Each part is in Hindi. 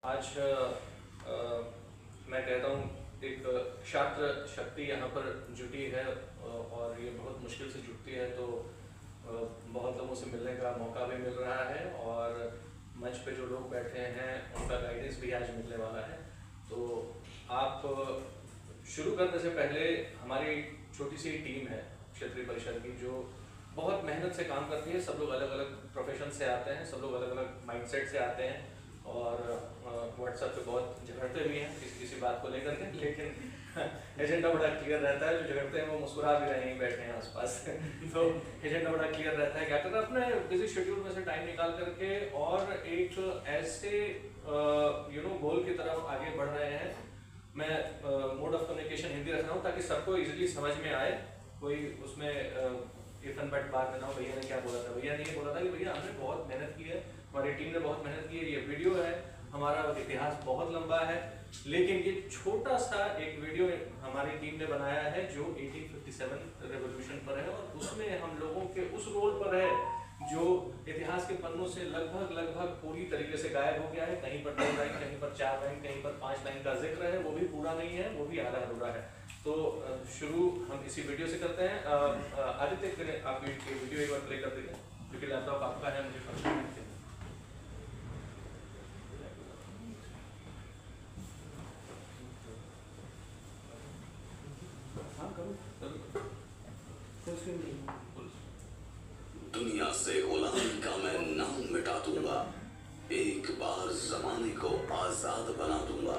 आज मैं कहता हूँ एक छात्र शक्ति यहाँ पर जुटी है और ये बहुत मुश्किल से जुटती है, तो बहुत लोगों से मिलने का मौका भी मिल रहा है और मंच पे जो लोग बैठे हैं उनका गाइडेंस भी आज मिलने वाला है। तो आप शुरू करने से पहले हमारी छोटी सी टीम है क्षेत्रीय परिषद की जो बहुत मेहनत से काम करती है। सब लोग अलग अलग प्रोफेशन से आते हैं, सब लोग अलग अलग माइंडसेट से आते हैं और व्हाट्सएप पे बहुत झगड़ते भी हैं किसी बात को लेकर के, लेकिन एजेंडा बड़ा क्लियर रहता है। जो झगड़ते हैं वो मुस्कुरा भी रहे हैं, बैठे हैं आसपास तो एजेंडा बड़ा क्लियर रहता है। क्या करते हैं अपने बिजी शेड्यूल में से टाइम निकाल करके और एक ऐसे गोल की तरफ आगे बढ़ रहे हैं। मैं मोड ऑफ कम्युनिकेशन हिंदी रख रहा हूँ ताकि सबको इजीली समझ में आए, कोई उसमें इफ एंड बट बात में ना हो। भैया ने क्या बोला था, भैया ने ये बोला था कि भैया हमने बहुत मेहनत की है, हमारी टीम ने बहुत मेहनत की है, ये वीडियो है, हमारा इतिहास बहुत लंबा है, लेकिन ये छोटा सा एक वीडियो हमारी टीम ने बनाया है जो 1857 रेवोल्यूशन पर है और उसमें हम लोगों के उस रोल पर है जो इतिहास के पन्नों से लगभग पूरी तरीके से गायब हो गया है। कहीं पर 2 लाइन, कहीं पर 4 लाइन, कहीं पर 5 लाइन का जिक्र है, वो भी पूरा नहीं है, वो भी आधा अधूरा है। तो शुरू हम इसी वीडियो से करते हैं। आदित्य, आप ये वीडियो एक बार प्ले कर देंगे क्योंकि लैपटॉप आपका है, मुझे पता नहीं। दुनिया से गुलामी का मैं नाम मिटा दूंगा, एक बार जमाने को आजाद बना दूंगा।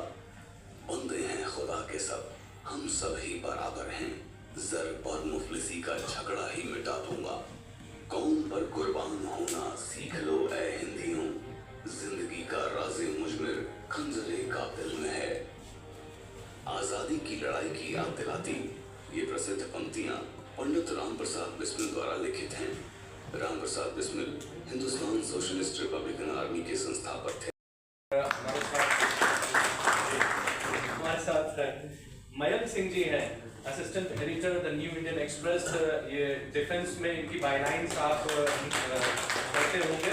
बंदे हैं खुदा के सब, हम सभी बराबर हैं, ज़र्ब और मुफलिसी का झगड़ा ही मिटा दूंगा। कौम पर कुर्बान होना सीख लो ऐ हिंदियों, जिंदगी का राज़े मुजमिर खंजरे कातिल में है। आजादी की लड़ाई की याद दिलाती ये प्रसिद्ध पंक्तियां पंडित राम प्रसाद बिस्मिल द्वारा लिखित हैं। Ram Prasad Bismil Hindustan socialist republican army के संस्थापक थे। हमारे साथ मयंक सिंह जी हैं, assistant editor the new Indian express. ये डिफेंस में इनकी बायलाइंस आप पढ़ते होंगे।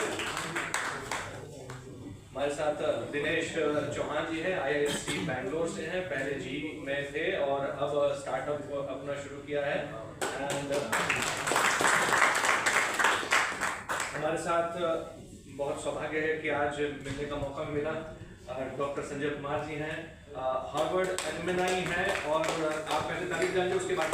हमारे साथ दिनेश चौहान जी हैं, IISc बैंगलोर से हैं, पहले जी में थे और अब स्टार्टअप अपना शुरू किया है। एंड हमारे साथ बहुत सौभाग्य है कि आज मिलने का मौका मिला। डॉक्टर संजय कुमार जी हैं, हार्वर्ड एलुमनाई हैं और आप पहले तारीफ जानिए उसके बाद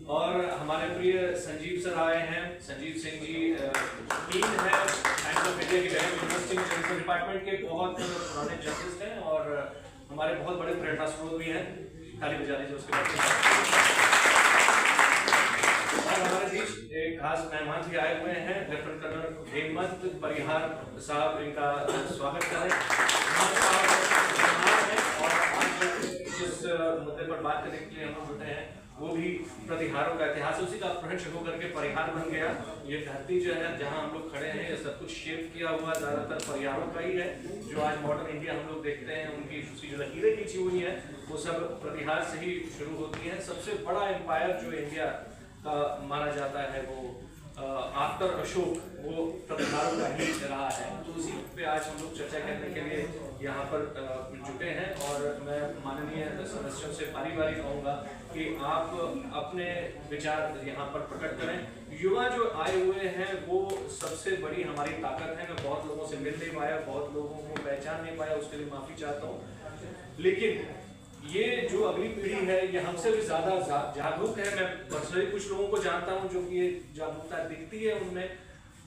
और हमारे प्रिय संजीव सर आए हैं। संजीव सिंह जी डीन है टाइम्स ऑफ इंडिया की यूनिवर्सिटी में डिपार्टमेंट के बहुत पुराने जर्नलिस्ट हैं और हमारे बहुत बड़े प्रेरणा स्रोत भी हैं। ताली बजा लीजिए उसके बाद। और हमारे बीच एक खास मेहमान भी आए हुए हैं, लेफ्टिनेंट कर्नल हेमंत परिहार साहब, इनका स्वागत करें। और आज जिस मुद्दे पर बात करने के लिए हम जुटे हैं वो भी प्रतिहारों का इतिहास, उसी का अपहरण शुरू करके परिहार बन गया। ये धरती जो है जहां हम लोग खड़े हैं, ये सब कुछ शेप किया हुआ ज्यादातर परिहारों का ही है। जो आज मॉडर्न इंडिया हम लोग देखते हैं, उनकी उसकी जो लकीरें खींची हुई है वो सब प्रतिहार से ही शुरू होती है। सबसे बड़ा एम्पायर जो इंडिया का माना जाता है वो आफ्टर अशोक, वो प्रतिहारों का ही रहा है। तो उसी पे आज हम लोग चर्चा करने के लिए यहाँ पर जुटे हैं और मैं माननीय सदस्यों से बारी बारी कहूँगा कि आप अपने विचार यहाँ पर प्रकट करें। युवा जो आए हुए हैं वो सबसे बड़ी हमारी ताकत है। मैं बहुत लोगों से मिल नहीं पाया, बहुत लोगों को पहचान नहीं पाया, उसके लिए माफी चाहता हूँ। लेकिन ये जो अगली पीढ़ी है ये हमसे भी ज्यादा जागरूक है। मैं पर्सनली कुछ लोगों को जानता हूँ जो कि ये जागरूकता दिखती है उनमें,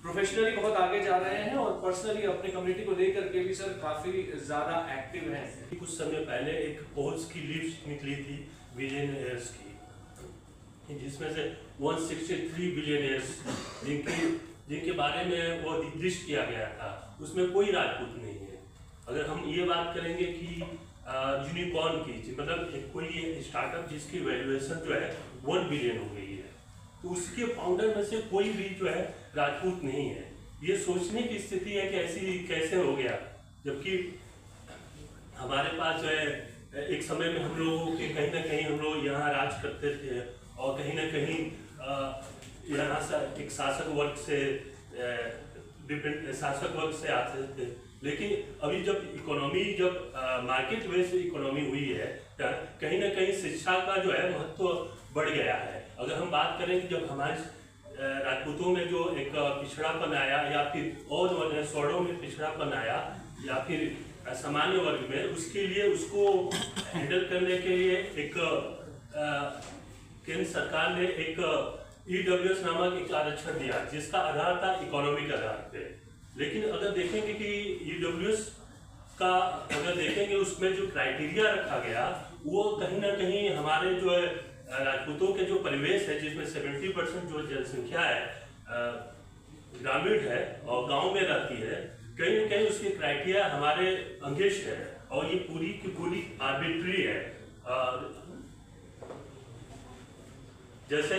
प्रोफेशनली बहुत आगे जा रहे हैं और पर्सनली अपनी कम्युनिटी को लेकर के भी सर काफी ज्यादा एक्टिव हैं। कुछ समय पहले एक पोल्स की लिस्ट निकली थी बिलियनियर्स की, जिसमें से 163 बिलियनियर्स जिनके बारे में वो निर्दिष्ट किया गया था, उसमें कोई राजपूत नहीं है। अगर हम ये बात करेंगे कि यूनिकॉर्न की, मतलब कोई स्टार्टअप जिसकी वैल्यूएशन जो है 1 बिलियन हो गई है, तो उसके फाउंडर में से कोई भी जो है राजपूत नहीं है। ये सोचने की स्थिति है कि ऐसी कैसे हो गया, जबकि हमारे पास जो है एक समय में हम लोगों के कहीं ना कहीं हम लोग यहाँ राज करते थे और कहीं ना कहीं यहाँ से एक शासक वर्ग से डिपेंड शासक वर्ग से आते थे, लेकिन अभी जब मार्केट बेस्ड इकोनॉमी हुई है, कहीं ना कहीं शिक्षा का जो है महत्व बढ़ गया है। अगर हम बात करें कि जब हमारे राजपूतों में जो एक पिछड़ापन आया, या फिर और सवर्णों में पिछड़ापन आया, या फिर सामान्य वर्ग में, उसके लिए उसको हैंडल करने के लिए एक केंद्र सरकार ने एक EWS नामक एक आरक्षण दिया, जिसका आधार था इकोनॉमिक आधार पे। लेकिन अगर देखेंगे कि EWS का अगर देखेंगे उसमें जो क्राइटेरिया रखा गया, वो कहीं ना कहीं हमारे जो है राजपूतों के जो परिवेश है, जिसमें 70% जो जनसंख्या है ग्रामीण है और गांव में रहती है, कहीं ना कहीं उसके क्राइटेरिया हमारे अंगेश है, और ये पूरी की पूरी आर्बिट्री है। जैसे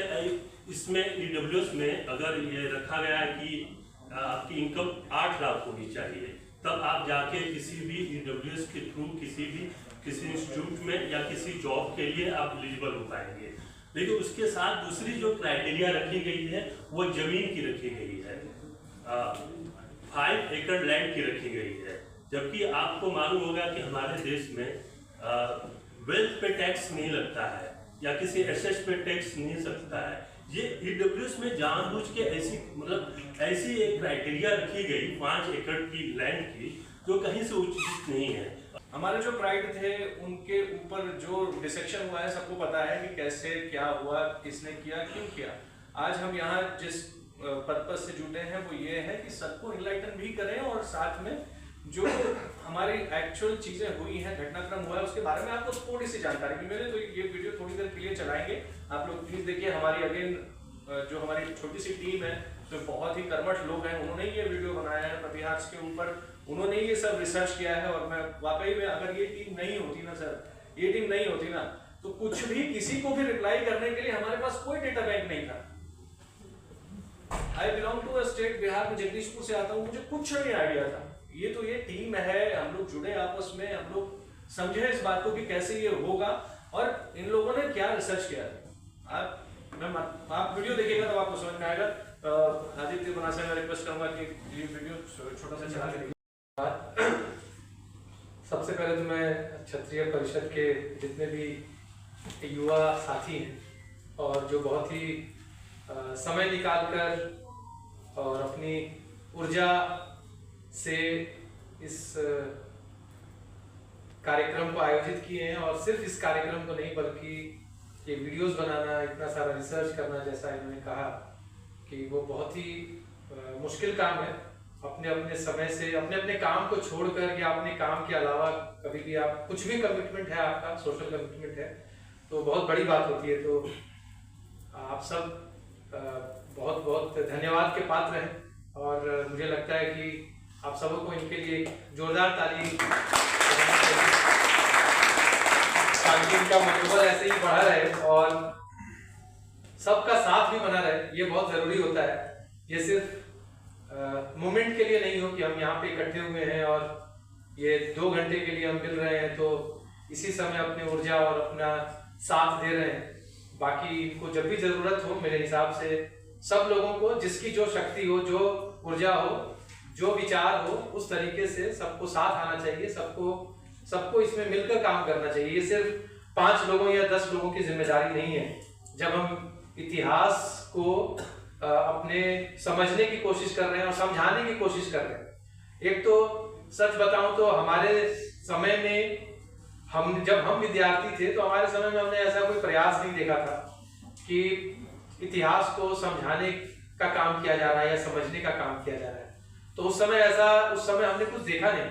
इसमें EWS में अगर ये रखा गया है कि आपकी इनकम 8 लाख होनी चाहिए, तब आप जाके किसी भी EWS के थ्रू किसी इंस्टीट्यूट में या किसी जॉब के लिए आप एलिजिबल हो पाएंगे। लेकिन उसके साथ दूसरी जो क्राइटेरिया रखी गई है वो जमीन की रखी गई है, 5 एकड़ लैंड की रखी गई है। जबकि आपको मालूम होगा कि हमारे देश में वेल्थ पे टैक्स नहीं लगता है, या किसी एसेट पे टैक्स नहीं लगता है। ये EWS में जानबूझ के ऐसी एक क्राइटेरिया रखी गई 5 एकड़ की लैंड की, जो कहीं से उचित नहीं है। हमारे जो प्राइड थे उनके ऊपर जो डिसेक्शन हुआ है, सबको पता है कि कैसे क्या हुआ, किसने किया, क्यों किया। आज हम यहाँ जिस पर्पस से जुटे हैं वो ये है कि सबको इनलाइटन भी करें, और साथ में जो हमारी एक्चुअल चीजें हुई हैं, घटनाक्रम हुआ है, उसके बारे में आपको थोड़ी सी जानकारी भी मिले। तो ये वीडियो थोड़ी देर के लिए चलाएंगे, आप लोग प्लीज देखिए। हमारी अगेन जो हमारी छोटी सी टीम है, जो बहुत ही कर्मठ लोग हैं, उन्होंने ये वीडियो बनाया है प्रतिहार्स के ऊपर, उन्होंने ये सब रिसर्च किया है। और मैं वाकई में, अगर ये टीम नहीं होती ना सर, ये टीम नहीं होती ना, तो कुछ भी किसी को भी रिप्लाई करने के लिए हमारे पास कोई डेटा बैंक नहीं था। I belong to a state, Bihar में जगदीशपुर से आता हूँ, मुझे कुछ नहीं आइडिया था। ये तो ये टीम है, हम लोग जुड़े आपस में, हम लोग समझे इस बात को कि कैसे ये होगा, और इन लोगों ने क्या रिसर्च किया है। आप वीडियो देखिएगा तो आपको समझ में आएगा। आदित्य बना से मैं रिक्वेस्ट करूंगा कि ये वीडियो छोटा सा चला के देखिए। सबसे पहले तो मैं क्षत्रिय परिषद के जितने भी युवा साथी हैं, और जो बहुत ही समय निकालकर और अपनी ऊर्जा से इस कार्यक्रम को आयोजित किए हैं, और सिर्फ इस कार्यक्रम को नहीं बल्कि ये वीडियोस बनाना, इतना सारा रिसर्च करना, जैसा इन्होंने कहा कि वो बहुत ही मुश्किल काम है। अपने अपने समय से अपने अपने काम को छोड़कर, या अपने काम के अलावा कभी भी आप कुछ भी कमिटमेंट है आपका, सोशल कमिटमेंट है, तो बहुत बड़ी बात होती है। तो आप सब बहुत बहुत धन्यवाद के पात्र हैं, और मुझे लगता है कि आप सबको इनके लिए जोरदार ताली, ताकि इनका मनोबल ऐसे ही बढ़ा रहे और सबका साथ भी बना रहे। ये बहुत जरूरी होता है। ये सिर्फ मोमेंट के लिए नहीं हो कि हम यहाँ पे इकट्ठे हुए हैं और ये 2 घंटे के लिए हम मिल रहे हैं, तो इसी समय अपनी ऊर्जा और अपना साथ दे रहे हैं। बाकी इनको जब भी जरूरत हो, मेरे हिसाब से सब लोगों को जिसकी जो शक्ति हो, जो ऊर्जा हो, जो विचार हो, उस तरीके से सबको साथ आना चाहिए। सबको इसमें मिलकर काम करना चाहिए। ये सिर्फ 5 लोगों या 10 लोगों की जिम्मेदारी नहीं है। जब हम इतिहास को अपने समझने की कोशिश कर रहे हैं और समझाने की कोशिश कर रहे हैं, एक तो सच बताऊं तो हमारे समय में जब हम विद्यार्थी थे, तो हमारे समय में हमने ऐसा कोई प्रयास नहीं देखा था कि इतिहास को समझाने का काम किया जा रहा है या समझने का काम किया जा रहा है। तो उस समय हमने कुछ देखा नहीं।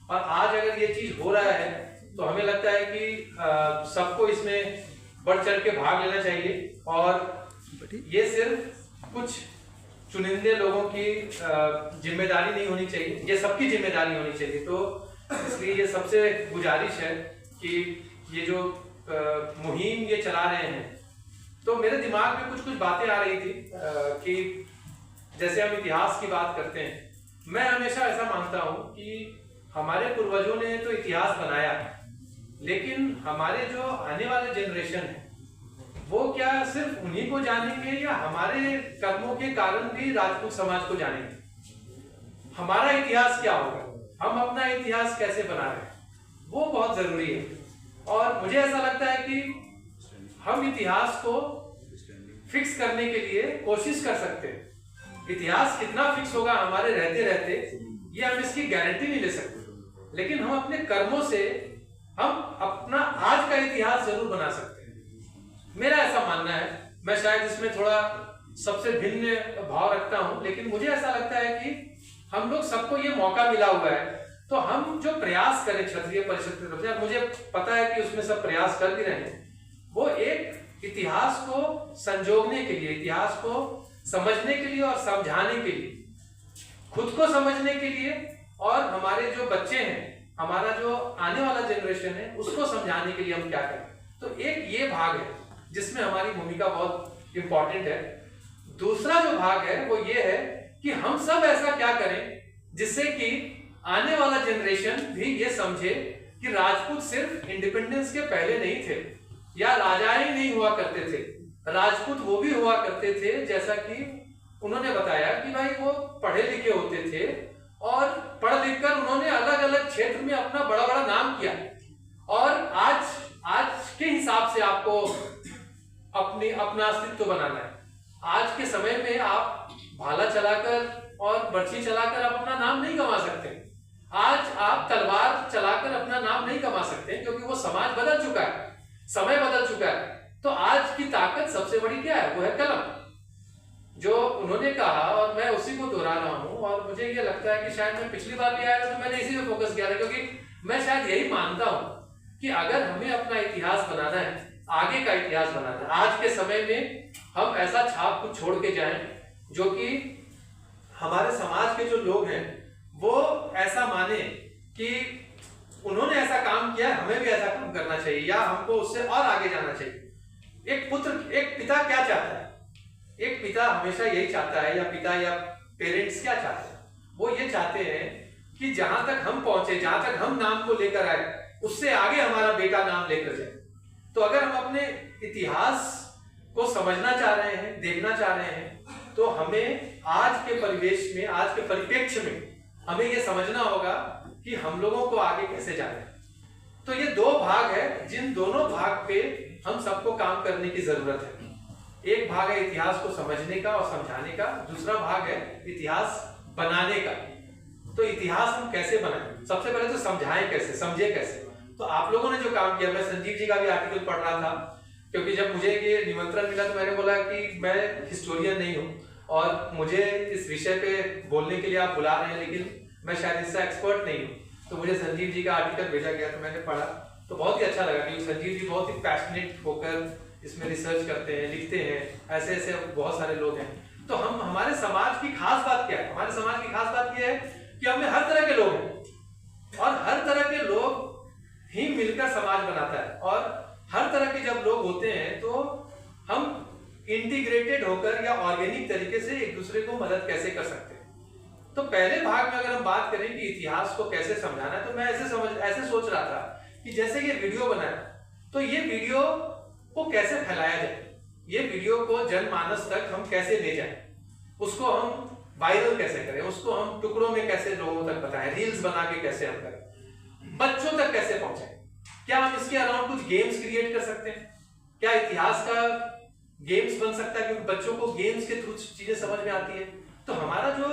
और आज अगर ये चीज हो रहा है तो हमें लगता है कि सबको इसमें बढ़ चढ़ के भाग लेना चाहिए, और ये सिर्फ कुछ चुनिंदे लोगों की जिम्मेदारी नहीं होनी चाहिए, ये सबकी जिम्मेदारी होनी चाहिए। तो इसलिए ये सबसे गुजारिश है कि ये जो मुहिम ये चला रहे हैं, तो मेरे दिमाग में कुछ बातें आ रही थी कि जैसे हम इतिहास की बात करते हैं, मैं हमेशा ऐसा मानता हूं कि हमारे पूर्वजों ने तो इतिहास बनाया है, लेकिन हमारे जो आने वाले जनरेशन है वो क्या सिर्फ उन्हीं को जानेंगे या हमारे कर्मों के कारण भी राजपूत समाज को जानेंगे? हमारा इतिहास क्या होगा, हम अपना इतिहास कैसे बना रहे हैं, वो बहुत जरूरी है। और मुझे ऐसा लगता है कि हम इतिहास को फिक्स करने के लिए कोशिश कर सकते हैं। इतिहास कितना फिक्स होगा हमारे रहते रहते, ये हम इसकी गारंटी नहीं ले सकते, लेकिन हम अपने कर्मों से हम अपना आज का इतिहास जरूर बना सकते हैं। मेरा ऐसा मानना है, मैं शायद इसमें थोड़ा सबसे भिन्न भाव रखता हूं, लेकिन मुझे ऐसा लगता है कि हम लोग सबको ये मौका मिला हुआ है, तो हम जो प्रयास करें क्षत्रिय परिषद की तरफ से, मुझे पता है कि उसमें सब प्रयास कर भी रहे हैं, वो एक इतिहास को संजोगने के लिए, इतिहास को समझने के लिए और समझाने के लिए, खुद को समझने के लिए, और हमारे जो बच्चे हैं, हमारा जो आने वाला जनरेशन है, उसको समझाने के लिए हम क्या करें। तो एक ये भाग है जिसमें हमारी भूमिका बहुत इंपॉर्टेंट है। दूसरा जो भाग है वो ये है कि हम सब ऐसा क्या करें जिससे कि आने वाला जनरेशन भी ये समझे कि राजपूत सिर्फ इंडिपेंडेंस के पहले नहीं थे, या राजा ही नहीं हुआ करते थे, राजपूत वो भी हुआ करते थे, जैसा कि उन्होंने बताया कि भाई वो पढ़े लिखे होते थे और पढ़ लिख कर उन्होंने अलग अलग क्षेत्र में अपना बड़ा बड़ा नाम किया। और आज के हिसाब से आपको अपना अस्तित्व बनाना है। आज के समय में आप भाला चलाकर और बर्छी चलाकर आप अपना नाम नहीं कमा सकते। आज आप तलवार चलाकर अपना नाम नहीं कमा सकते, क्योंकि वो समाज बदल चुका है, समय बदल चुका है। तो आज की ताकत सबसे बड़ी क्या है, वो है कलम, जो उन्होंने कहा, और मैं उसी को दोहरा रहा हूं। और मुझे ये लगता है कि शायद मैं पिछली बार भी आया था तो मैंने इसी पे फोकस किया था, क्योंकि मैं शायद यही मानता हूं कि अगर हमें अपना इतिहास बनाना है, आगे का इतिहास बनाना है, आज के समय में हम ऐसा छाप कुछ छोड़ के जाएं जो कि हमारे समाज के जो लोग हैं वो ऐसा माने कि उन्होंने ऐसा काम किया, हमें भी ऐसा काम करना चाहिए, या हमको उससे और आगे जाना चाहिए। एक पिता क्या चाहता है? एक पिता हमेशा यही चाहता है, या पिता या पेरेंट्स क्या चाहते हैं? वो ये चाहते हैं कि जहां तक हम पहुंचे, जहां तक हम नाम को लेकर आए, उससे आगे हमारा बेटा नाम लेकर जाए। तो अगर हम अपने इतिहास को समझना चाह रहे हैं, देखना चाह रहे हैं, तो हमें आज के परिवेश में, आज के परिप्रेक्ष्य में हमें यह समझना होगा कि हम लोगों को आगे कैसे जाना है। तो ये दो भाग है, जिन दोनों भाग पे हम सबको काम करने की जरूरत है। एक भाग है इतिहास को समझने का और समझाने का, दूसरा भाग है इतिहास बनाने का। तो इतिहास हम कैसे बनाएं? सबसे पहले तो समझाएं कैसे, समझे कैसे। तो आप लोगों ने जो काम किया, मैं संजीव जी का भी आर्टिकल पढ़ रहा था, क्योंकि जब मुझे ये निमंत्रण मिला तो मैंने बोला कि मैं हिस्टोरियन नहीं हूँ और मुझे इस विषय पे बोलने के लिए आप बुला रहे हैं, लेकिन मैं शायद इससे एक्सपर्ट नहीं हूँ। तो मुझे संजीव जी का आर्टिकल भेजा गया, तो मैंने पढ़ा, तो बहुत ही अच्छा लगा, क्योंकि संजीव जी बहुत ही पैशनेट होकर इसमें रिसर्च करते हैं, लिखते हैं, ऐसे ऐसे बहुत सारे लोग हैं। तो हम, हमारे समाज की खास बात क्या है? हमारे समाज की खास बात यह है कि हमें हर तरह के लोग हैं, और हर तरह के लोग ही मिलकर समाज बनाता है। और हर तरह के जब लोग होते हैं तो हम इंटीग्रेटेड होकर या ऑर्गेनिक तरीके से एक दूसरे को मदद कैसे कर सकते हैं। तो पहले भाग में अगर हम बात करें कि इतिहास को कैसे समझाना है, तो मैं ऐसे सोच रहा था कि जैसे ये वीडियो बनाया, तो ये वीडियो को कैसे फैलाया जाए, ये वीडियो को जनमानस तक हम कैसे ले जाएं, उसको हम वायरल कैसे करें, उसको हम टुकड़ों में कैसे लोगों तक बताएं, रील्स बना के कैसे हम करें, बच्चों तक कैसे पहुंचाएं। क्या हम इसके अराउंड कुछ गेम्स क्रिएट कर सकते हैं? क्या इतिहास का गेम्स बन सकता है, क्योंकि बच्चों को गेम्स के थ्रू चीजें समझ में आती है। तो हमारा जो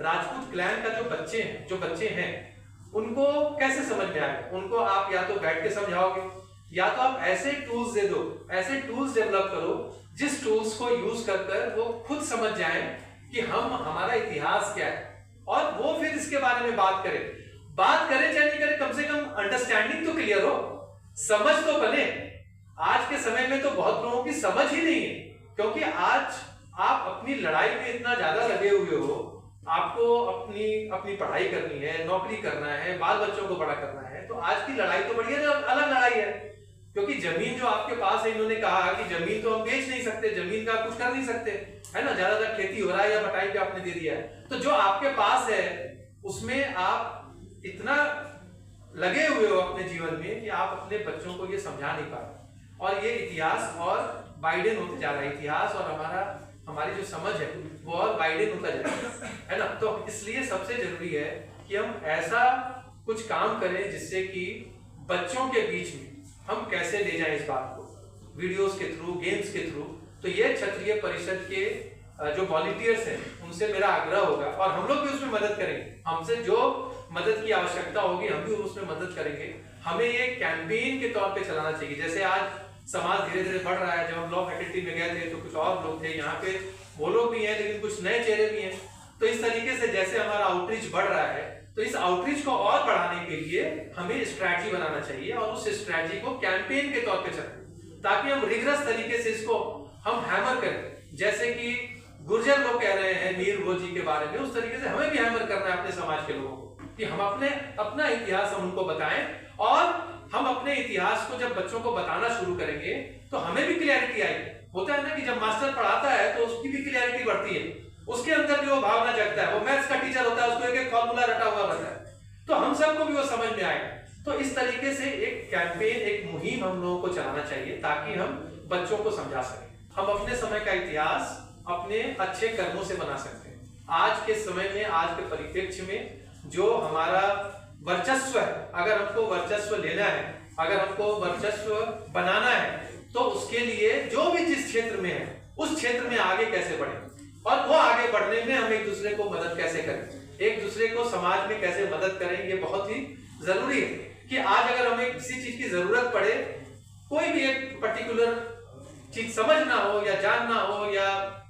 राजपूत क्लैन का जो बच्चे हैं उनको कैसे समझ में आएगा? उनको आप या तो बैठ के समझाओगे, या तो आप ऐसे टूल्स दे दो, ऐसे टूल्स डेवलप करो जिस टूल्स को यूज कर वो खुद समझ जाएं कि हमारा इतिहास क्या है, और वो फिर इसके बारे में बात करें चाहे नहीं करें, कम से कम अंडरस्टैंडिंग तो क्लियर हो, समझ तो बने। आज के समय में तो बहुत लोगों की समझ ही नहीं है, क्योंकि आज आप अपनी लड़ाई में इतना ज्यादा लगे हुए हो, आपको अपनी पढ़ाई करनी है, नौकरी करना है, बाल बच्चों को बड़ा करना है। तो आज की लड़ाई तो बड़ी अलग लड़ाई है, क्योंकि जमीन जो आपके पास है, इन्होंने कहा कि जमीन तो हम बेच नहीं सकते, जमीन का आप कुछ कर नहीं सकते, है ना, ज्यादातर खेती हो रहा है या बटाई पे आपने दे दिया है। तो जो आपके पास है उसमें आप इतना लगे हुए हो अपने जीवन में कि आप अपने बच्चों को ये समझा नहीं पा रहे, और ये इतिहास और वाइडन होते जा रहा है इतिहास, और हमारी जो समझ है वो और वाइडन होता जा रहा है ना। तो इसलिए सबसे जरूरी है कि हम ऐसा कुछ काम करें जिससे कि बच्चों के बीच में हम कैसे ले जाएं इस बात को, वीडियोस के थ्रू, गेम्स के थ्रू। तो ये क्षत्रिय परिषद के जो वॉलंटियर्स हैं उनसे मेरा आग्रह होगा, और हम लोग भी उसमें मदद करेंगे। हमसे जो मदद की आवश्यकता होगी हम भी उसमें मदद करेंगे। हमें ये कैंपेन के तौर पे चलाना चाहिए। जैसे आज समाज धीरे धीरे बढ़ रहा है, जब हम लॉ फैकल्टी में गए थे तो कुछ और लोग थे, यहाँ पे वो लोग भी हैं लेकिन कुछ नए चेहरे भी हैं। तो इस तरीके से जैसे हमारा आउटरीच बढ़ रहा है, तो इस आउटरीच को और बढ़ाने के लिए हमें स्ट्रैटेजी बनाना चाहिए, और उस स्ट्रैटेजी को कैंपेन के तौर पे चलाएं, ताकि हम रिगरस तरीके से इसको हम हैमर करें। जैसे कि गुर्जर लोग कह रहे हैं मीर भोजी के बारे में, उस तरीके से हमें भी हैमर करना है अपने समाज के लोगों को, कि हम अपना इतिहास हम उनको बताएं, और हम अपने इतिहास को जब बच्चों को बताना शुरू करेंगे तो हमें भी क्लियरिटी आएगी। होता है ना कि जब मास्टर पढ़ाता है तो उसकी भी क्लियरिटी बढ़ती है, उसके अंदर भी वो भावना जगता है। वो मैथ्स का टीचर होता है, उसको एक एक फॉर्मूला रटा हुआ रहता है, तो हम सबको भी वो समझ में आएगा। तो इस तरीके से एक कैंपेन, एक मुहिम हम लोगों को चलाना चाहिए, ताकि हम बच्चों को समझा सकें। हम अपने समय का इतिहास अपने अच्छे कर्मों से बना सकते हैं। आज के समय में, आज के परिप्रेक्ष्य में जो हमारा वर्चस्व है, अगर हमको वर्चस्व लेना है, अगर हमको वर्चस्व बनाना है, तो उसके लिए जो भी जिस क्षेत्र में है उस क्षेत्र में आगे कैसे बढ़े, और वो आगे बढ़ने में हम एक दूसरे को मदद कैसे करें, एक दूसरे को समाज में कैसे मदद करें, ये बहुत ही जरूरी है। कि आज अगर हमें किसी चीज की जरूरत पड़े, कोई भी एक पर्टिकुलर चीज समझना हो या जानना हो, या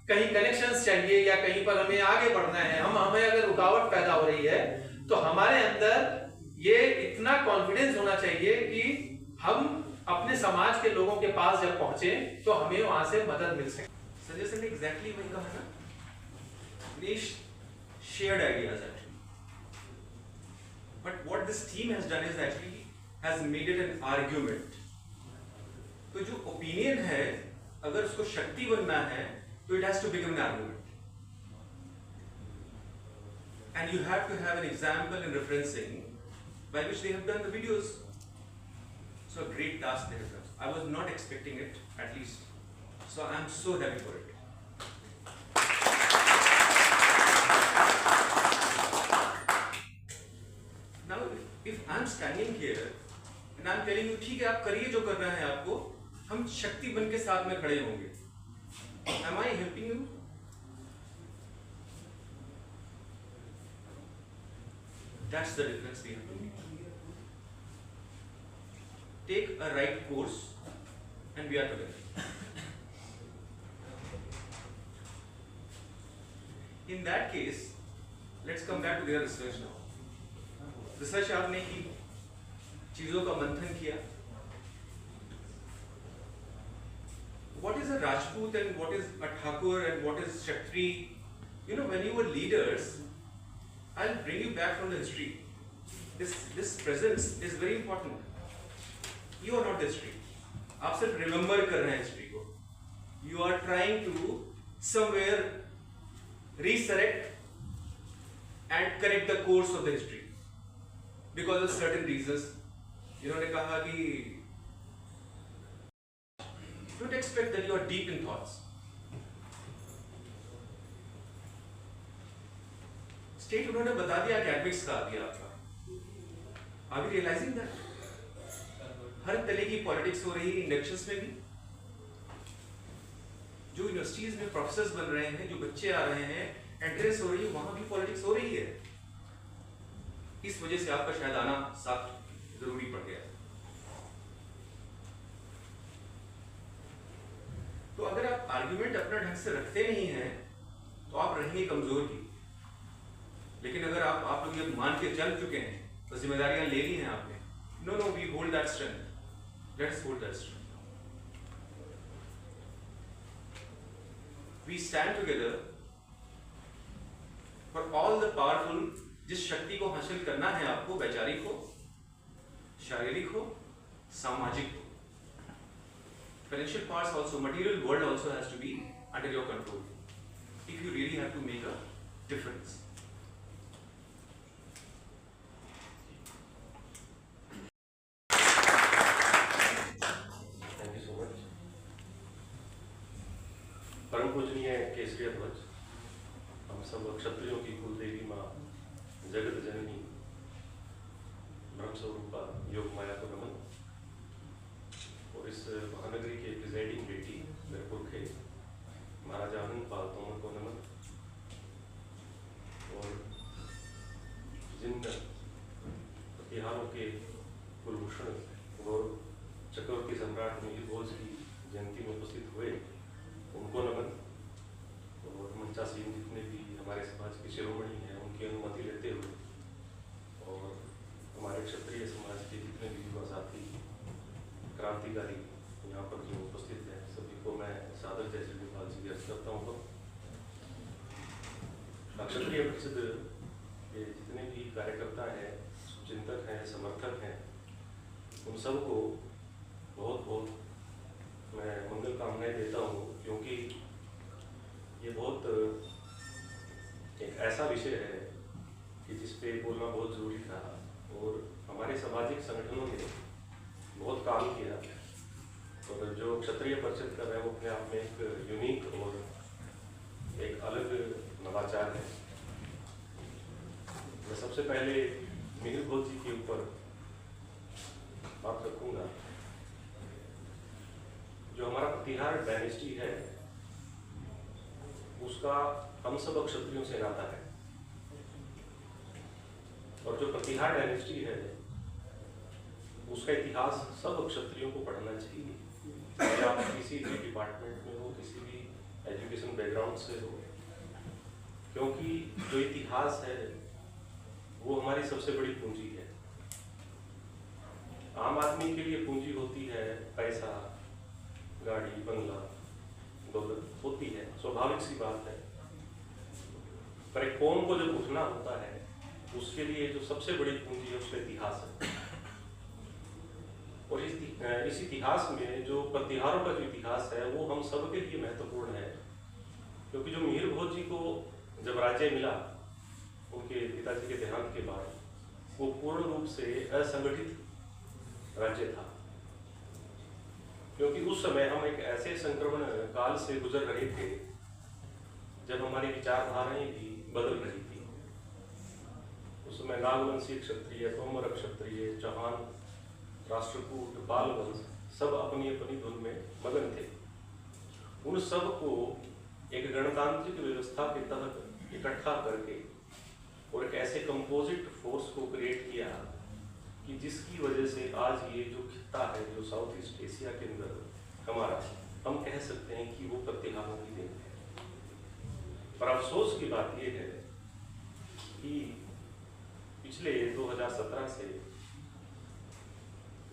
कहीं कनेक्शंस चाहिए, या कहीं पर हमें आगे बढ़ना है, हमें अगर रुकावट पैदा हो रही है, तो हमारे अंदर ये इतना कॉन्फिडेंस होना चाहिए कि हम अपने समाज के लोगों के पास जब पहुंचे तो हमें वहां से मदद मिल सके। सजेशन एग्जैक्टली वही कहा ना, they shared ideas actually, but what this team has done is actually has made it an argument. तो जो ओपिनियन है, अगर उसको शक्ति बनना है तो it has to become an argument, and you have to have an example and referencing by which they have done the videos. So a great task they have done. I was not expecting it, at least, so I am so happy for it. Now if I am standing here and I am telling you, ठीक है आप करिए जो करना है आपको, हम शक्ति बन के साथ में खड़े होंगे, am I helping you? That's the difference we have to make. Take a right course and we are together. In that case, let's come back to their research now. Research आपने की, चीजों का मंथन किया. What is a Rajput and what is a Thakur and what is Kshatri? You know, when you were leaders, I'll bring you back from the history. This presence is very important. You are not the history. आप सिर्फ remember कर रहे हैं history को. You are trying to somewhere resurrect and correct the course of the history because of certain reasons. इन्होंने कहा कि don't expect that you are deep in thoughts. State उन्होंने बता दिया academics का आ गया आपका. Are we realizing that? हर तरह की पॉलिटिक्स हो रही है इंडक्शंस में भी. जो यूनिवर्सिटीज में प्रोफेसर्स बन रहे हैं, जो बच्चे आ रहे हैं, एंट्रेंस हो रही है, वहां भी पॉलिटिक्स हो रही है. इस वजह से आपका शायद आना साथ जरूरी पड़ गया. तो अगर आप आर्ग्यूमेंट अपना ढंग से रखते नहीं हैं तो आप रहेंगे कमजोर ही. लेकिन अगर आप लोग ये मान के चल चुके हैं तो जिम्मेदारियां ले ली हैं आपने. No, we hold that strength. Let's hold that strength. We stand together for all the powerful. जिस शक्ति को हासिल करना है आपको, वैचारिक हो, शारीरिक हो, सामाजिक हो. Financial parts also, material world also has to be under your control if you really have to make a difference. केसरिया ध्वज, हम सब क्षत्रियों की कुलदेवी माँ जगत जननी ब्रह्मस्वरूपा योग माया को नमन। और इस महानगरी के प्रिजाइडिंग बेटी वीरपुर के महाराजा आनंद पाल तोमर को नमन। और जिन प्रतिहारों के कुलभूषण गौरव चक्रवर्ती सम्राट मिहिर भोज की जयंती में उपस्थित हुए उनको नमन। और मंचासीन जितने भी हमारे समाज के शिरोमणि हैं उनकी अनुमति लेते हुए और हमारे क्षत्रिय समाज के जितने भी युवा साथी क्रांतिकारी यहाँ पर जो उपस्थित हैं सभी को मैं सादर जय श्री गोपाल जी व्यक्त करता हूँ। क्षत्रिय परिषद के जितने भी कार्यकर्ता हैं, चिंतक हैं, समर्थक हैं, उन सबको बहुत बहुत मैं मंगल कामनाएं देता हूँ, क्योंकि ये बहुत एक ऐसा विषय है कि जिस पे बोलना बहुत ज़रूरी था और हमारे सामाजिक संगठनों ने बहुत काम किया। और जो क्षत्रिय परिषद कर रहे हैं वो अपने आप में एक यूनिक और एक अलग नवाचार है। मैं सबसे पहले मिहिर भोज जी के ऊपर बात रखूंगा। जो हमारा प्रतिहार डायनेस्टी है उसका हम सब क्षत्रियों से नाता है। और जो प्रतिहार डायनेस्टी है उसका इतिहास सब क्षत्रियों को पढ़ना चाहिए, चाहे आप किसी भी डिपार्टमेंट में हो, किसी भी एजुकेशन बैकग्राउंड से हो, क्योंकि जो इतिहास है वो हमारी सबसे बड़ी पूंजी है। आम आदमी के लिए पूंजी होती है पैसा, गाड़ी, बंगला, दौलत होती है, स्वाभाविक सी बात है। पर एक कौम को जब उठना होता है उसके लिए जो सबसे बड़ी पूंजी है उसका इतिहास है। और इस इतिहास में जो प्रतिहारों का जो इतिहास है वो हम सब के लिए महत्वपूर्ण है, क्योंकि जो मिहिर भोज जी को जब राज्य मिला उनके पिताजी के देहांत के बाद, वो पूर्ण रूप से असंगठित राज्य था। क्योंकि उस समय हम एक ऐसे संक्रमण काल से गुजर रहे थे जब हमारी विचारधाराएं भी बदल रही थी। उस समय नागवंशी क्षत्रिय, तोमर क्षत्रिय, चौहान, राष्ट्रकूट, पाल वंश सब अपनी अपनी धुन में मगन थे। उन सब को एक गणतांत्रिक व्यवस्था के तहत इकट्ठा करके और एक ऐसे कंपोजिट फोर्स को क्रिएट किया कि जिसकी वजह से आज ये जो खित्ता है, जो साउथ ईस्ट एशिया के अंदर हमारा, हम कह सकते हैं कि वो प्रतिहारों की देन है। पर अफसोस की बात यह है कि पिछले 2017 से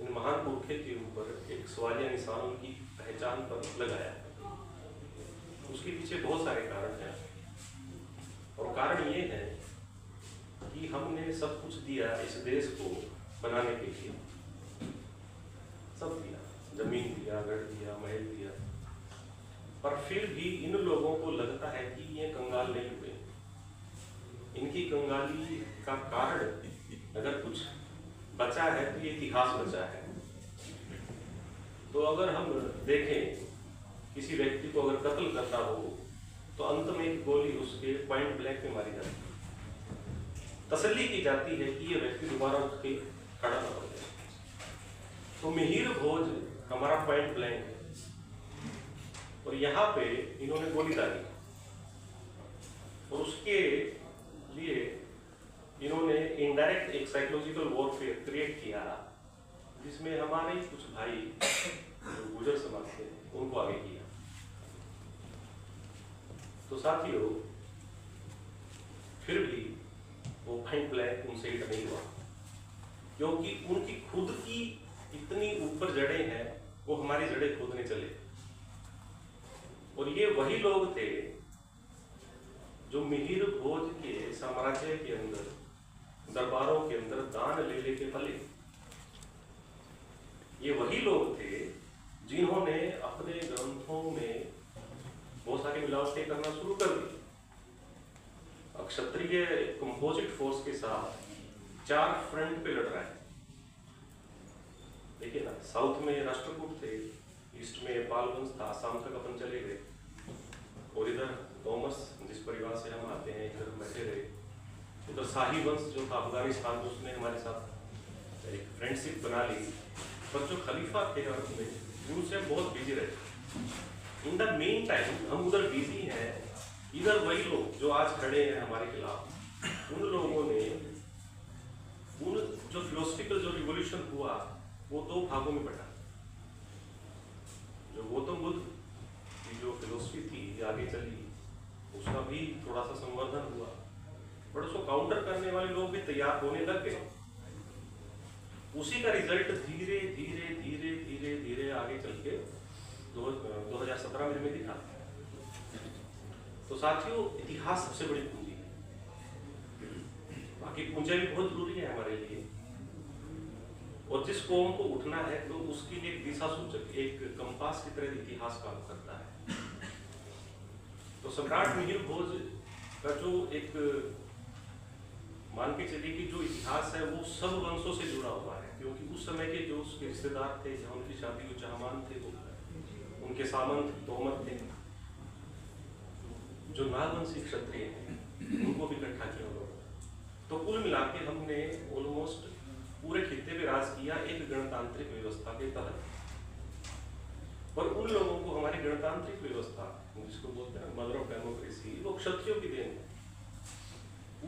इन महान पुरखे के ऊपर एक सवालिया निशान उनकी पहचान पर लगाया। उसके पीछे बहुत सारे कारण हैं और कारण ये है कि हमने सब कुछ दिया इस देश को बनाने के लिए, सब दिया, जमीन दिया, गढ़ दिया, महल दिया, पर फिर भी इन लोगों को लगता है कि ये कंगाल नहीं हुए। इनकी कंगाली का कारण अगर कुछ बचा है तो ये इतिहास बचा है। तो अगर हम देखें किसी व्यक्ति को अगर कत्ल करना हो तो अंत में एक गोली उसके पॉइंट ब्लैंक में मारी जाती है, तसल्ली की जाती है कि ये व्यक्ति दोबारा उठ के खड़ा न हो जाए। तो मिहिर भोज हमारा पॉइंट ब्लैंक है और यहाँ पे इन्होंने गोली डाली और उसके लिए इन्होंने इनडायरेक्ट एक साइकोलॉजिकल वॉरफेयर क्रिएट किया, जिसमें हमारे कुछ भाई जो गुजर समाज से उनको आगे किया। तो साथियों, फिर भी वो पॉइंट ब्लैंक उनसे हिट नहीं हुआ, क्योंकि उनकी खुद की इतनी ऊपर जड़ें हैं, वो हमारी जड़ें खोदने चले। और ये वही लोग थे जो मिहिर भोज के साम्राज्य के अंदर, दरबारों के अंदर दान ले लेके पले। ये वही लोग थे जिन्होंने अपने ग्रंथों में बहुत सारी मिलावटें करना शुरू कर दी। क्षत्रिय कंपोजिट फोर्स के साथ 4 फ्रंट पे लड़ रहा है। देखिए ना, साउथ में राष्ट्रकूट थे, ईस्ट में पाल वंश था, आसाम तक अपन चले गए, और इधर थॉमस जिस परिवार से हम आते हैं इधर बैठे रहे, उधर शाही वंश जो था अफगानिस्तान में, उसने हमारे साथ एक फ्रेंडशिप बना ली। पर जो खलीफा थे अरब में, उनसे हम बहुत बिजी रहे। इन द मेन टाइम हम उधर बिजी हैं, इधर वही लोग जो आज खड़े हैं हमारे खिलाफ, उन लोगों ने उन जो फिलोसफिकल जो रिवॉल्यूशन हुआ वो 2 भागों में बटा। जो गौतम बुद्ध की जो फिलोसफी थी आगे चली, उसका भी थोड़ा सा संवर्धन हुआ, बट उसको काउंटर करने वाले लोग भी तैयार होने लग गए। उसी का रिजल्ट धीरे धीरे धीरे धीरे धीरे आगे चल के 2017 में दिखा। तो साथियों, इतिहास सबसे बड़ी पूंजी है, बाकी पूंजी भी बहुत जरूरी है हमारे लिए। और जिस कौम को उठना है तो उसके लिए एक दिशा सूचक, एक कंपास की तरह इतिहास काम करता है। तो सम्राट मिहिर भोज का जो एक मान के चलिए कि जो इतिहास है वो सब वंशों से जुड़ा हुआ है, क्योंकि उस समय के जो उसके रिश्तेदार थे, जहाँ उनकी शादी के जहामान थे, वो उनके सामंत तोमर थे, जो नागवंशी क्षत्रिय हैं, उनको भी इकट्ठा किया उन्होंने। तो कुल मिला के हमने ऑलमोस्ट पूरे खित्ते पे राज किया एक गणतांत्रिक व्यवस्था के तहत। और उन लोगों को हमारी गणतांत्रिक व्यवस्था, जिसको बोलते हैं मदर ऑफ डेमोक्रेसी, वो क्षत्रियों की देन है,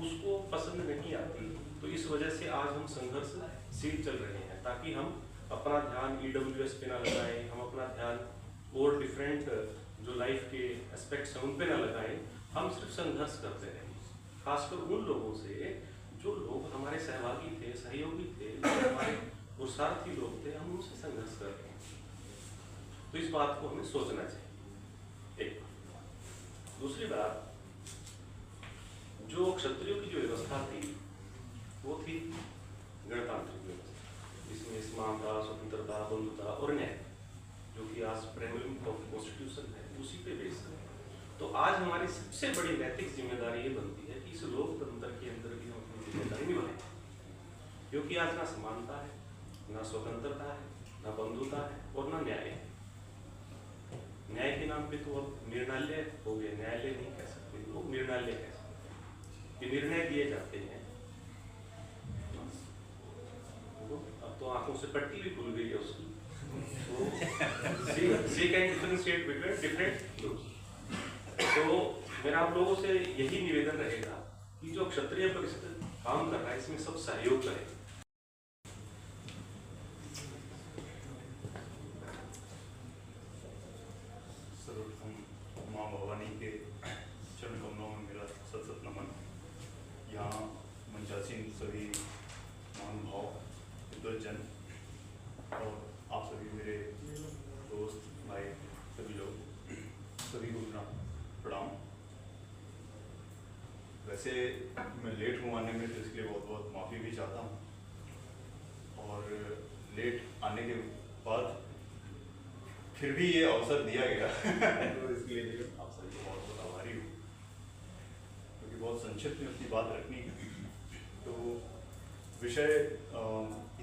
उसको पसंद नहीं आती। तो इस वजह से आज हम संघर्षशील चल रहे हैं, ताकि हम अपना ध्यान EWS पे ना लगाएं, हम अपना ध्यान और डिफरेंट जो लाइफ के एस्पेक्ट्स हैं उन पे ना लगाएं, हम सिर्फ संघर्ष करते रहें। खासकर उन लोगों से जो लोग हमारे सहभागी थे, सहयोगी थे, जो हमारे पुरुषार्थी लोग थे, हम उनसे संघर्ष कर रहे हैं। तो इस बात को हमें सोचना चाहिए। एक दूसरी बात, जो क्षत्रियों की जो व्यवस्था थी वो थी गणतांत्रिक व्यवस्था, जिसमें समानता, स्वतंत्रता, बंधुता और न्याय, जो कि आज प्रेमोलिम ऑफ कॉन्स्टिट्यूशन है, उसी पे बेस्ड है। तो आज हमारी सबसे बड़ी नैतिक जिम्मेदारी ये बनती है कि इस लोकतंत्र के अंदर भी हम अपनी जिम्मेदारी निभाएं, क्योंकि आज ना समानता है, ना स्वतंत्रता है, ना बंधुता है और ना न्याय है। न्याय के नाम पे तो अब निर्णालय हो गए, न्यायालय नहीं कह सकते, लोग निर्णालय कह सकते, ये निर्णय दिए जाते हैं। अब तो आंखों से पट्टी भी खुल गई है उसकी, तो she can differentiate between different groups। तो मेरा आप लोगों से यही निवेदन रहेगा कि जो क्षत्रिय परिषद काम कर रहा है इसमें सब सहयोग करें। सर्वप्रथम माँ भवानी के चरण कमलों में मेरा सत सत नमन। यहाँ मंचासीन सभी महानुभाव, विद्वज्जन और आप सभी मेरे दोस्त भाई सभी लोग, सभी को प्रणाम। वैसे मैं लेट हूँ आने में, तो इसके लिए बहुत बहुत माफ़ी भी चाहता हूँ। और लेट आने के बाद फिर भी ये अवसर दिया गया तो इसके लिए आप सभी को बहुत बहुत आभारी हूँ, क्योंकि बहुत संक्षिप्त में अपनी बात रखनी है। तो विषय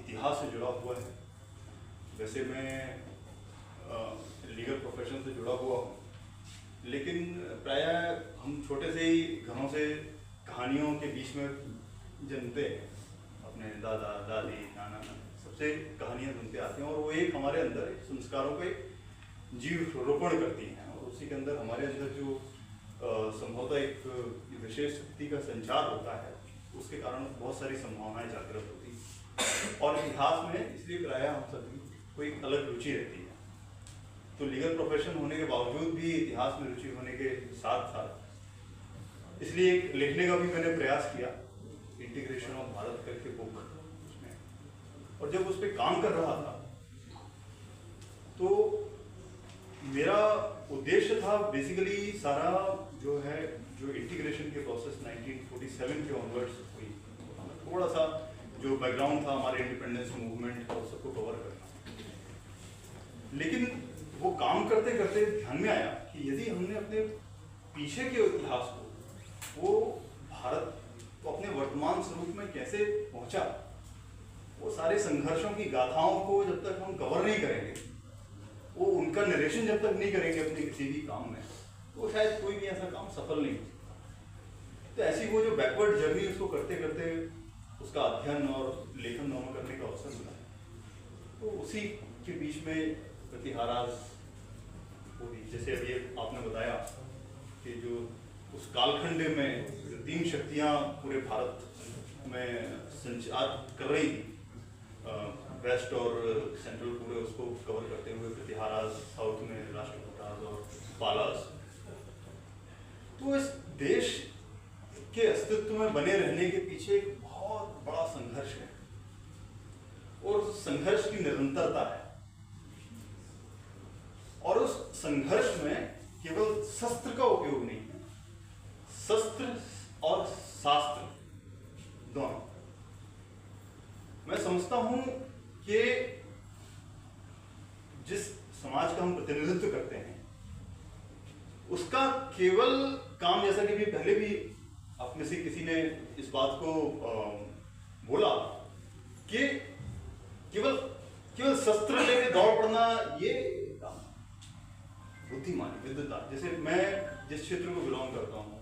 इतिहास से जुड़ा हुआ है। वैसे मैं लीगल प्रोफेशन से जुड़ा हुआ हूँ, लेकिन प्रायः हम छोटे से ही घरों से कहानियों के बीच में जन्मते हैं। अपने दादा दादी नाना सबसे कहानियाँ सुनते आते हैं, और वो एक हमारे अंदर संस्कारों पे जीव रोपण करती हैं, और उसी के अंदर हमारे अंदर जो संभवतः एक विशेष शक्ति का संचार होता है, उसके कारण बहुत सारी संभावनाएं जागृत होती हैं। और इतिहास में इसलिए प्रायः हम सभी को एक अलग रुचि रहती है। तो लीगल प्रोफेशन होने के बावजूद भी इतिहास में रुचि होने के साथ साथ इसलिए एक लिखने का भी मैंने प्रयास किया, इंटीग्रेशन ऑफ भारत करके बुक उसमें। और जब उस पर काम कर रहा था तो मेरा उद्देश्य था बेसिकली सारा जो है जो इंटीग्रेशन के प्रोसेस 1947 के ऑनवर्ड्स हुई, थोड़ा सा जो बैकग्राउंड था हमारे इंडिपेंडेंस मूवमेंट का, सबको कवर करना। लेकिन वो काम करते करते ध्यान में आया कि यदि हमने अपने पीछे के इतिहास को, वो भारत को अपने वर्तमान स्वरूप में कैसे पहुंचा, वो सारे संघर्षों की गाथाओं को जब तक हम कवर नहीं करेंगे, वो उनका नरेशन जब तक नहीं करेंगे अपने किसी भी काम में, तो शायद कोई भी ऐसा काम सफल नहीं हो सकता। तो ऐसी वो जो बैकवर्ड जर्नी उसको करते करते उसका अध्ययन और लेखन दोनों करने का अवसर मिला, तो उसी के बीच में प्रतिहाराज हुई। जैसे अभी आपने बताया कि जो उस कालखंड में 3 शक्तियां पूरे भारत में संचार कर रही थी, वेस्ट और सेंट्रल पूरे उसको कवर करते हुए, प्रतिहाराज साउथ में, राष्ट्रकूटाज और पालाज। तो इस देश के अस्तित्व में बने रहने के पीछे एक बहुत बड़ा संघर्ष है और उस संघर्ष की निरंतरता है। और उस संघर्ष में केवल शस्त्र का उपयोग नहीं है, शस्त्र और शास्त्र दोनों। मैं समझता हूं कि जिस समाज का हम प्रतिनिधित्व करते हैं उसका केवल काम, जैसा कि पहले भी आप में से किसी ने इस बात को बोला कि केवल शस्त्र लेके दौड़ पड़ना ये काम बुद्धिमानी, विद्वता। जैसे मैं जिस क्षेत्र को बिलोंग करता हूँ,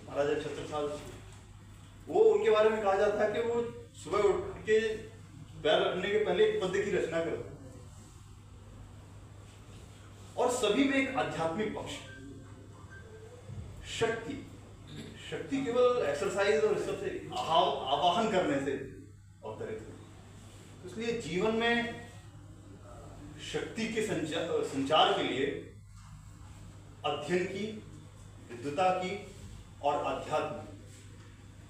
महाराजा छत्रसाल, वो उनके बारे में कहा जाता है कि वो सुबह उठ के पैर रखने के पहले एक पद्य की रचना करते, और सभी में एक आध्यात्मिक पक्ष, शक्ति केवल एक्सरसाइज और इस सबसे आवाहन करने से अवतरित हुई। इसलिए जीवन में शक्ति के संचार के लिए अध्ययन की, विद्वता की और अध्यात्म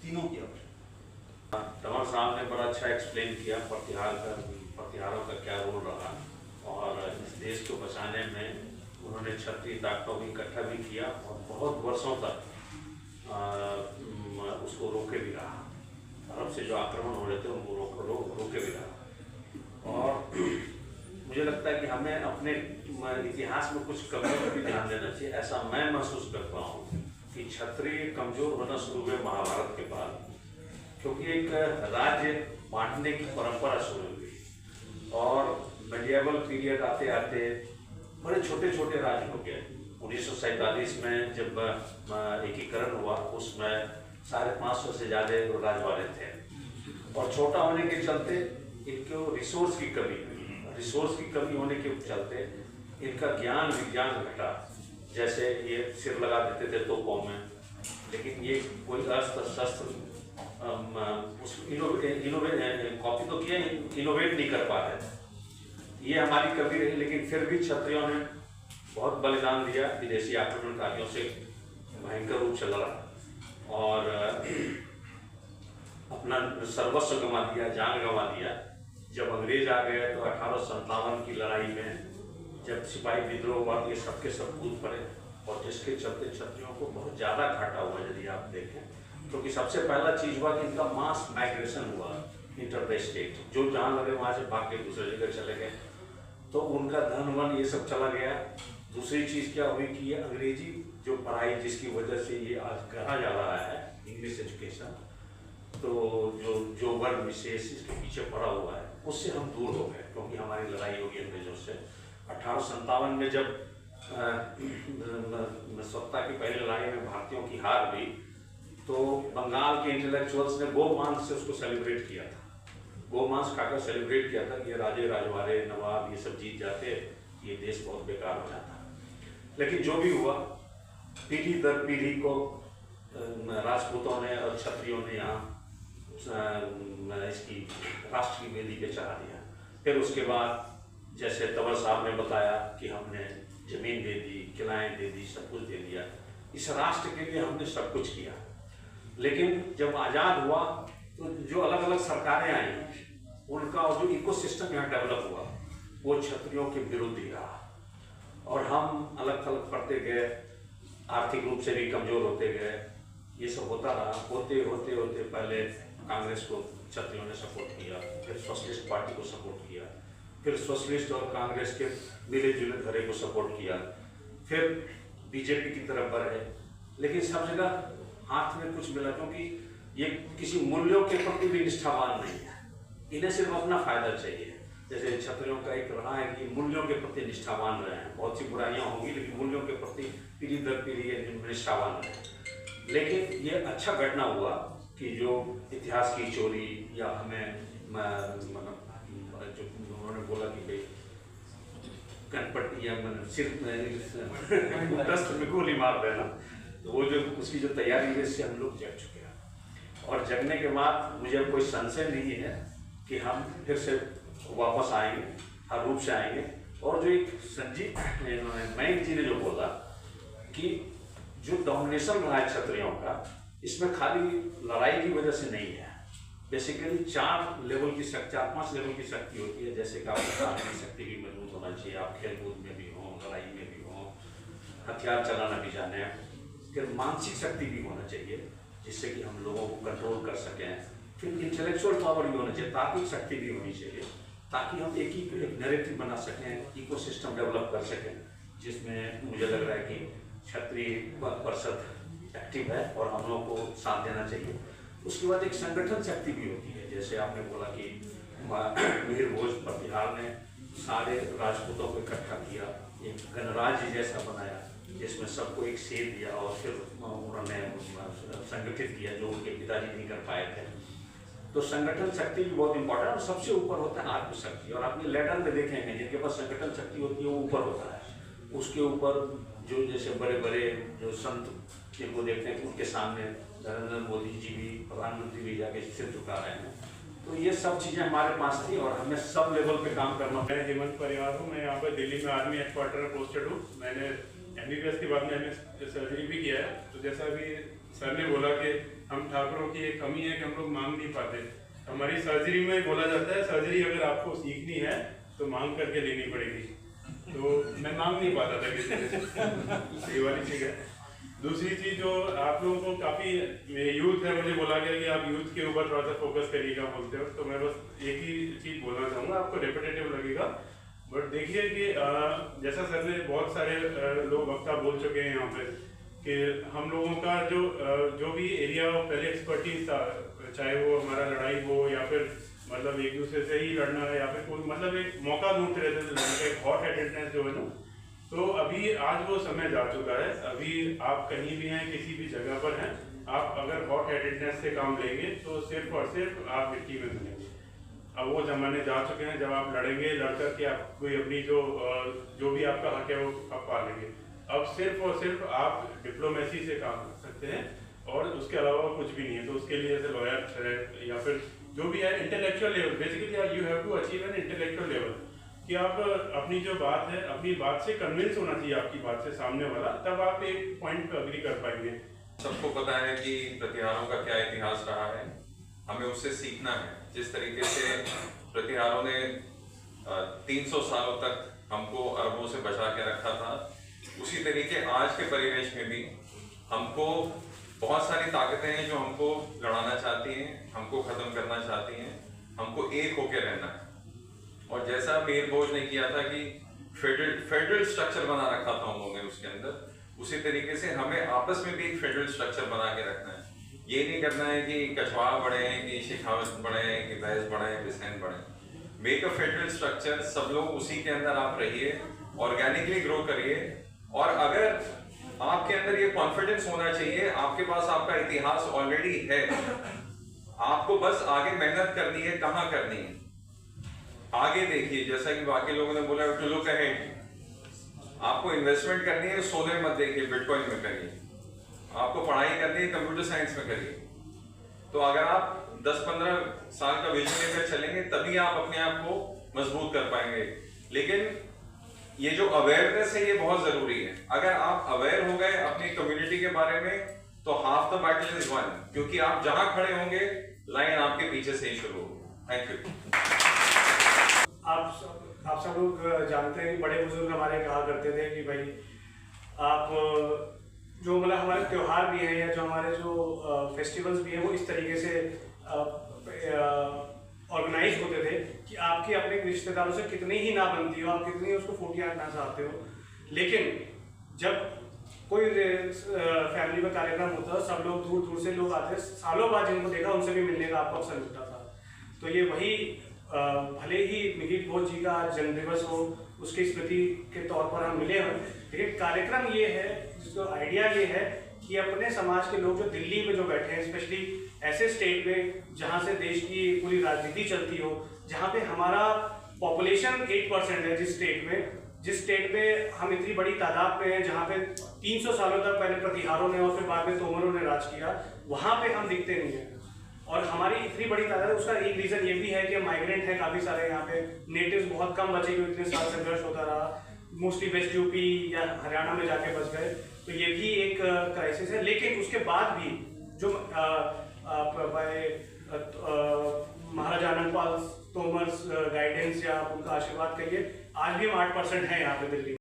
तीनों की आवश्यकता। तंवर साहब ने बड़ा अच्छा एक्सप्लेन किया प्रतिहारों का क्या रोल रहा, और इस देश को बचाने में उन्होंने क्षत्रिय ताकतों को इकट्ठा भी किया और बहुत वर्षों तक उसको रोके भी रहा। अरब से जो आक्रमण हो रहे थे उनको रोके भी रहा। और मुझे लगता है कि हमें अपने इतिहास में कुछ कमियों पर भी ध्यान देना चाहिए। ऐसा मैं महसूस करता हूँ कि क्षत्रिय कमजोर होना शुरू हुए महाभारत के बाद, क्योंकि एक राज्य बांटने की परंपरा शुरू हुई और मेडिएवल पीरियड आते आते बड़े छोटे छोटे राज्य हो गए। 1947 में जब एकीकरण हुआ उसमें 550 से ज़्यादा राजवाड़े थे, और छोटा होने के चलते इनको रिसोर्स की कमी हुई। रिसोर्स की कमी होने के चलते इनका ज्ञान विज्ञान घटा। जैसे ये सिर लगा देते थे तोपों में, लेकिन ये कोई अस्त्र शस्त्र कॉपी तो किया, इनोवेट नहीं कर पा रहे थे। ये हमारी कमी रही, लेकिन फिर भी क्षत्रियों ने बहुत बलिदान दिया। विदेशी आक्रमणकारियों से भयंकर रूप से लड़ा और अपना सर्वस्व गंवा दिया, जान गंवा दिया। जब अंग्रेज आ गए तो 1857 की लड़ाई में जब सिपाही विद्रोह हुआ, ये सबके सब कूद पड़े, और जिसके चलते क्षत्रियों को बहुत ज़्यादा घाटा हुआ यदि आप देखें। क्योंकि सबसे पहला चीज़ हुआ कि इनका मास माइग्रेशन हुआ इंटर स्टेट, जो जहाँ लगे वहाँ से भाग के दूसरे जगह चले गए, तो उनका धन वन ये सब चला गया। दूसरी चीज़ क्या हुई कि ये अंग्रेजी जो पढ़ाई जिसकी वजह से ये आज कहा जा रहा है इंग्लिश एजुकेशन, तो जो वर्ग विशेष इसके पीछे पड़ा हुआ है उससे हम दूर हो गए, क्योंकि हमारी लड़ाई होगी अंग्रेजों से। 1857 में जब सत्ता की पहली लड़ाई में भारतीयों की हार हुई, तो बंगाल के इंटेलेक्चुअल्स ने गोमांस से उसको सेलिब्रेट किया था। गोमांस खाकर सेलिब्रेट किया था कि ये राजे राजवाड़े नवाब ये सब जीत जाते, ये देश बहुत बेकार हो जाता। लेकिन जो भी हुआ, पीढ़ी दर पीढ़ी को राजपूतों ने और क्षत्रियों ने यहाँ इसकी राष्ट्र की वेदी पे चढ़ा दिया। फिर उसके बाद जैसे तंवर साहब ने बताया कि हमने जमीन दे दी, किलाएँ दे दी, सब कुछ दे दिया। इस राष्ट्र के लिए हमने सब कुछ किया। लेकिन जब आज़ाद हुआ तो जो अलग अलग सरकारें आई, उनका जो इकोसिस्टम यहाँ डेवलप हुआ वो क्षत्रियों के विरुद्ध ही रहा, और हम अलग थलग पड़ते गए, आर्थिक रूप से भी कमजोर होते गए। ये सब होता रहा। होते होते होते पहले कांग्रेस को क्षत्रियों ने सपोर्ट किया, फिर सोशलिस्ट पार्टी को सपोर्ट किया, फिर सोशलिस्ट और कांग्रेस के मिले जुले धड़े को सपोर्ट किया, फिर बीजेपी की तरफ बढ़े। लेकिन सब जगह हाथ में कुछ मिला, क्योंकि ये किसी मूल्यों के प्रति भी निष्ठावान नहीं है। इन्हें सिर्फ अपना फायदा चाहिए। जैसे क्षत्रियों का एक रहा है कि मूल्यों के प्रति निष्ठावान रहे हैं। बहुत सी बुराइयां होंगी लेकिन मूल्यों के प्रति पीढ़ी दर पीढ़ी निष्ठावान रहे। लेकिन ये अच्छा घटना हुआ कि जो इतिहास की चोरी या हमें जो उन्होंने बोला कि भाई कनपट या सिर में गोली मार देना, तो वो जो उसकी जो तैयारी है इससे हम लोग जग चुके हैं। और जगने के बाद मुझे कोई संशय नहीं है कि हम फिर से वापस आएंगे, हर रूप से आएंगे। और जो एक संजीव मयंक जी ने जो बोला कि जो डोमिनेशन रहा है क्षत्रियों का, इसमें खाली लड़ाई की वजह से नहीं है। बेसिकली 4 लेवल की शक्ति, 4-5 लेवल की शक्ति होती है। जैसे कि आपकी शारीरिक शक्ति भी मजबूत होना चाहिए, आप खेल कूद में भी हो, लड़ाई में भी हो, हथियार चलाना भी जाने, फिर मानसिक शक्ति भी होना चाहिए जिससे कि हम लोगों को कंट्रोल कर सकें। फिर इंटेलेक्चुअल पावर भी होना चाहिए, तार्किक शक्ति भी होनी चाहिए, ताकि हम एक नैरेटिव बना सकें, इकोसिस्टम डेवलप कर सकें, जिसमें मुझे लग रहा है कि क्षत्रिय परिषद एक्टिव है और हम लोगों को साथ देना चाहिए। उसके बाद एक संगठन शक्ति भी होती है। जैसे आपने बोला कि मिहिर भोज बिहार ने सारे राजपूतों को इकट्ठा किया, एक गणराज्य जैसा बनाया जिसमें सबको एक सेध दिया और फिर उन्होंने संगठित किया जो उनके पिताजी नहीं कर पाए थे। तो संगठन शक्ति भी बहुत इंपॉर्टेंट है। और सबसे ऊपर होता है आत्मशक्ति। और आपने लेटर में देखेंगे जिनके पास संगठन शक्ति होती है वो ऊपर होता है। उसके ऊपर जो जैसे बड़े बड़े जो संत जिनको देखते हैं उनके सामने नरेंद्र मोदी जी भी, प्रधानमंत्री भी जाके सिर झुका रहे हैं। तो ये सब चीज़ें हमारे पास थी और हमें सब लेवल पे काम करना। मैं हेमंत परिवार हूँ। मैं यहाँ पर दिल्ली में आर्मी हेडक्वार्टर में पोस्टेड हूँ। मैंने MBBS के बाद में MS सर्जरी भी किया है। तो जैसा अभी सर ने बोला कि हम ठाकुरों की एक कमी है कि हम लोग मांग नहीं पाते। हमारी सर्जरी में बोला जाता है सर्जरी अगर आपको सीखनी है तो मांग करके लेनी पड़ेगी। तो मैं मांग नहीं पाता था किसी से। ये वाली चीज़ है। दूसरी चीज़ जो आप लोगों को काफ़ी यूथ है, मुझे बोला गया कि आप यूथ के ऊपर थोड़ा सा फोकस करिएगा बोलते हो। तो मैं बस एक ही चीज़ बोलना चाहूँगा, आपको रेपिटेटिव लगेगा बट देखिए कि जैसा सर ने बहुत सारे लोग वक्ता बोल चुके हैं यहाँ पे कि हम लोगों का जो भी एरिया ऑफ पहले एक्सपर्टीज था, चाहे वो हमारा लड़ाई हो या फिर मतलब एक दूसरे से ही लड़ना है या फिर कोई मतलब एक मौका ढूंढते रहते थे लड़ने का, एक हॉट हेडेडनेस जो है ना, तो अभी आज वो समय जा चुका है। अभी आप कहीं भी हैं, किसी भी जगह पर हैं, आप अगर हॉट हेडेडनेस से काम लेंगे तो सिर्फ और सिर्फ आप मिट्टी में मिलेंगे। अब वो जमाने जा चुके हैं जब आप लड़ेंगे, लड़ करके आप कोई अपनी जो भी आपका हक है वो आप पा लेंगे। अब सिर्फ और सिर्फ आप डिप्लोमेसी से काम कर सकते हैं और उसके अलावा कुछ भी नहीं है। तो उसके लिए जैसे लॉयर या फिर जो भी है intellectual level, basically you have to achieve an intellectual level कि आप अपनी जो बात है, अपनी बात से कन्विंस होना चाहिए आपकी बात से सामने वाला, तब आप एक पॉइंट पे अग्री कर पाएंगे। सबको पता है कि प्रतिहारों का क्या इतिहास रहा है, हमें उससे सीखना है। जिस तरीके से प्रतिहारों ने 300 सालों तक हमको अरबों से बचा के रखा था, उसी तरीके आज के परिवेश में भी हमको बहुत सारी ताकतें हैं जो हमको लड़ाना चाहती हैं, हमको खत्म करना चाहती हैं, हमको एक होके रहना है। और जैसा मिहिर भोज ने किया था कि फेडरल स्ट्रक्चर बना रखा था उन लोगों ने उसके अंदर, उसी तरीके से हमें आपस में भी एक फेडरल स्ट्रक्चर बना के रखना है। ये नहीं करना है कि कछवाड़ बढ़े, कि शेखावत बढ़े, कि बैस बढ़े, बिसैन बढ़े। मेक अ फेडरल स्ट्रक्चर, सब लोग उसी के अंदर आप रहिए, ऑर्गेनिकली ग्रो करिए। और अगर आपके अंदर ये कॉन्फिडेंस होना चाहिए, आपके पास आपका इतिहास ऑलरेडी है, आपको बस आगे मेहनत करनी है। कहाँ करनी है? आगे देखिए, जैसा कि बाकी लोगों ने बोला टू लुक अहेड। आपको इन्वेस्टमेंट करनी है, सोने मत देखिए, बिटकॉइन में करिए। आपको पढ़ाई करनी है, कंप्यूटर साइंस में करिए। तो अगर आप 10-15 साल का विजन लेकर चलेंगे तभी आप अपने आप को मजबूत कर पाएंगे। लेकिन ये जो अवेयरनेस है ये बहुत जरूरी है। अगर आप अवेयर हो गए अपनी कम्युनिटी के बारे में तो half the battle is one, क्योंकि आप जहां खड़े होंगे लाइन आपके पीछे से ही शुरू होगी। Thank you. आप सब लोग जानते हैं कि बड़े बुजुर्ग हमारे कहा करते थे कि भाई आप जो मतलब हमारे त्योहार भी हैं या जो हमारे जो फेस्टिवल्स भी हैं वो इस तरीके से ऑर्गेनाइज होते थे कि आपके अपने रिश्तेदारों से कितनी ही ना बनती हो, आप कितनी उसको फूटियाँ ना चाहते हो, लेकिन जब कोई फैमिली में कार्यक्रम होता है, सब लोग दूर दूर से लोग आते हैं, सालों बाद जिनको देखा उनसे भी मिलने का आपको अवसर मिलता था। तो ये वही भले ही मिहिर घोष जी का आज जन्म दिवस हो, उसकी स्मृति के तौर पर हम मिले हैं, लेकिन कार्यक्रम ये है, जिसका आइडिया ये है कि अपने समाज के लोग जो दिल्ली में जो बैठे हैं, स्पेशली ऐसे स्टेट में जहाँ से देश की पूरी राजनीति चलती हो, जहाँ पे हमारा पॉपुलेशन 8% है, जिस स्टेट में हम इतनी बड़ी तादाद में हैं, जहाँ पे 300 सालों तक पहले प्रतिहारों ने और फिर बाद में तोमरों ने राज किया, वहाँ पे हम दिखते नहीं हैं। और हमारी इतनी बड़ी तादाद है, उसका एक रीजन ये भी है कि माइग्रेंट है काफी सारे यहाँ पे, नेटिव्स बहुत कम बचे क्योंकि इतने साल संघर्ष होता रहा, मोस्टली वेस्ट यूपी या हरियाणा में जाके बस गए, तो ये भी एक क्राइसिस है। लेकिन उसके बाद भी जो महाराजा आनंदपाल तोमर गाइडेंस या उनका आशीर्वाद करिए, आज भी हम 8% है यहाँ पे दिल्ली में।